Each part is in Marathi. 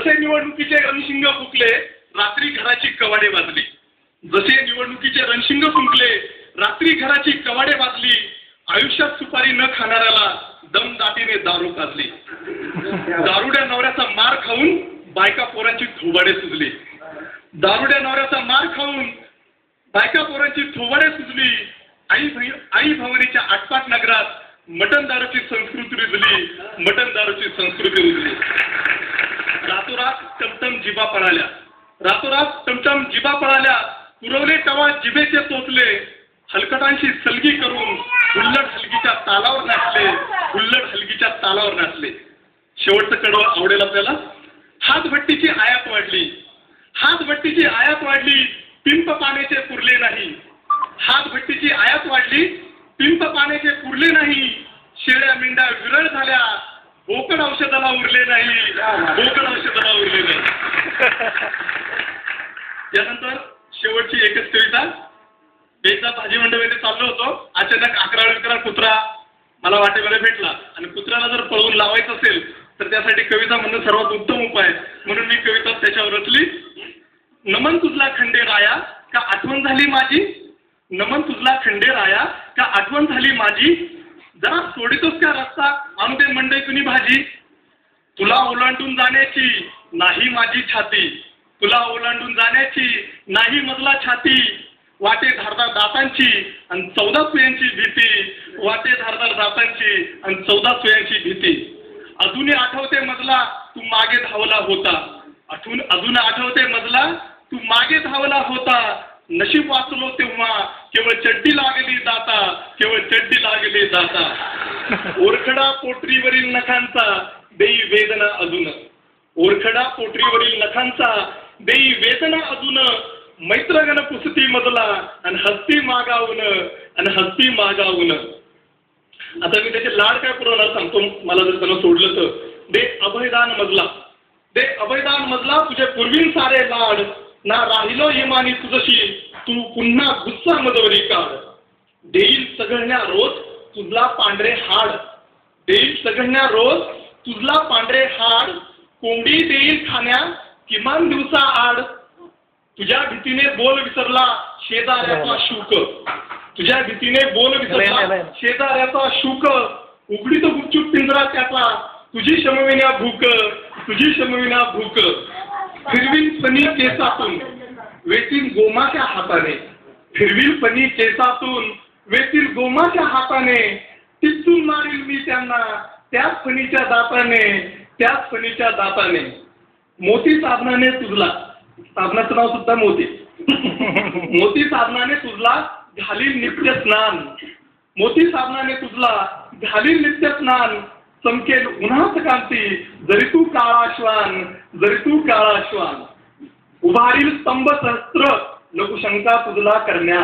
जसे निवडणुकीचे रणशिंग फुंकले रात्री घराची कवाडे वाजली. जसे निवडणुकीचे रणशिंग फुंकले रात्री घराची कवाडे वाजली. आयुष्यात सुपारी न खाणाऱ्याला दमदाटीने दारू पाजली. दारुड्या नवऱ्याचा मार खाऊन बायका पोरांची थोबाडे सुजली. दारुड्या नवऱ्याचा मार खाऊन बायका पोरांची थोबाडे सुजली. आई भवानीच्या आटपाट नगरात मटण दारूची संस्कृती रुजली. मटण दारूची संस्कृती रुजली. रातोरात टमटम जिबा पळाल्या. रातोरात टमटम जिबा पळाल्या. पुरवले टवा जिभेचे तोचले. हलकटांशी सलगी करून हुल्लड हलगीच्या तालावर नाचले. हुल्लड हलगीच्या तालावर नाचले. शेवटचं कडवं आवडेल आपल्याला. हातभट्टीची आयात वाढली. हातभट्टीची आयात वाढली. पिंप पाण्याचे पुरले नाही. हातभट्टीची आयात वाढली. पिंप पाण्याचे पुरले नाही. शेळ्या मेंढ्या विरळ झाल्या. बोकड औषधाला उरले नाही. बोकड औषधाला उरले नाही. यानंतर शेवटची एकच कविता. एकदा भाजी मंडळीमध्ये चाललो होतो. अचानक 11 कुत्रा मला वाटेमध्ये भेटला आणि कुत्र्याला जर पळवून लावायचं असेल तर त्यासाठी कविता म्हणणं सर्वात उत्तम उपाय. म्हणून मी कविता त्याच्यावर रचली. नमन तुझला खंडेराया का आठवण झाली माझी. नमन तुझला खंडेराया का आठवण झाली माझी. जरा सोडितोस का रस्ता आणू दे मंडईतून भाजी. तुला ओलांडून जाण्याची नाही माझी छाती. तुला ओलांडून जाण्याची नाही मजला छाती. वाटे धारदार दातांची आणि 14 सुयांची भीती. वाटे धारदार दातांची आणि 14 सुयांची भीती. अजूनही आठवते मजला तू मागे धावला होता. अजून आठवते मजला तू मागे धावला होता. नशीब वाचलो तेव्हा केवळ चड्डी लागली दाता. केवळ चड्डी लागली दाता. ओरखडा पोटरीवरील नखांचा देई वेदना अजून. ओरखडा पोटरीवरील नखांचा देई वेदना अजून. मैत्रगण पुसती मजला आणि हस्ती मागावून. आणि हस्ती मागावून. आता मी त्याचे लाड काय पुरवणार सांगतो. मला जर त्याला सोडलं तर दे अभयदान मजला. दे अभयदान मजला तुझे पूर्वीन सारे लाड. ना राहिलो इमानी तुझशी तू पुन्हा गुस्सा मदवरी काढ. देईल सगळ्या रोज तुझला पांढरे हाड. देईल सगळ्या रोज तुझला पांढरे हाड. कोंबडी देईल खाण्या किमान दिवसा आड. तुझ्या भीतीने बोल विसरला शेजाऱ्याचा शूक. तुझ्या भीतीने बोल विसरला शेजाऱ्याचा शूक. उघडी तो गुपचूप पिंजरा त्याचा तुझी शमविना भूक. तुझी शमविना भूक. फिरवीन फणी केसातून वेतील गोमाच्या हाताने. फिरवीन फणी केसातून वेतील गोमाच्या हाताने. टिचून मारील मी त्यांना त्याच फणीच्या दाताने. त्याच फणीच्या दाताने. मोती साधनाने तुझला. साधनाचं नाव सुद्धा मोती. मोती साधनाने तुझला घालील नित्य स्नान. मोती साधनाने तुझला घालील नित्य स्नान. चमकेल उन्हाच कांती जरी तू काळा श्वान. जरी तू काळा श्वान. उभारील स्तंभ सहस्त्र लघुशंका तुझला करण्या.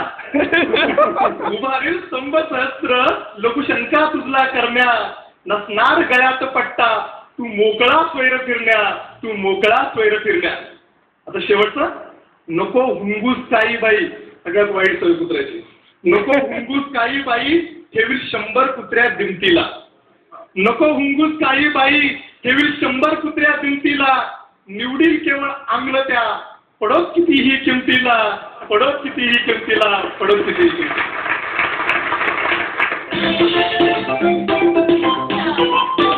उभारील स्तंभ सहस्त्र लघुशंका तुझला करण्या. नसणार गळ्यात पट्टा तू मोकळा स्वैर फिरण्या. तू मोकळा स्वैर फिरण्या. आता शेवटचं. नको हुंगूस काही बाई. सगळ्यात वाईट सोय कुत्र्याची. नको हुंगूस काही बाई ठेवील 100 कुत्र्या दिमतीला. नको हुंगूस काही बाई ठेवील 100 कुत्र्या दिमतीला. निवडील केवळ अंगल त्या पडोत कितीही किमतीला. पडोत कितीही किमतीला. पडोत कितीही किमतीला.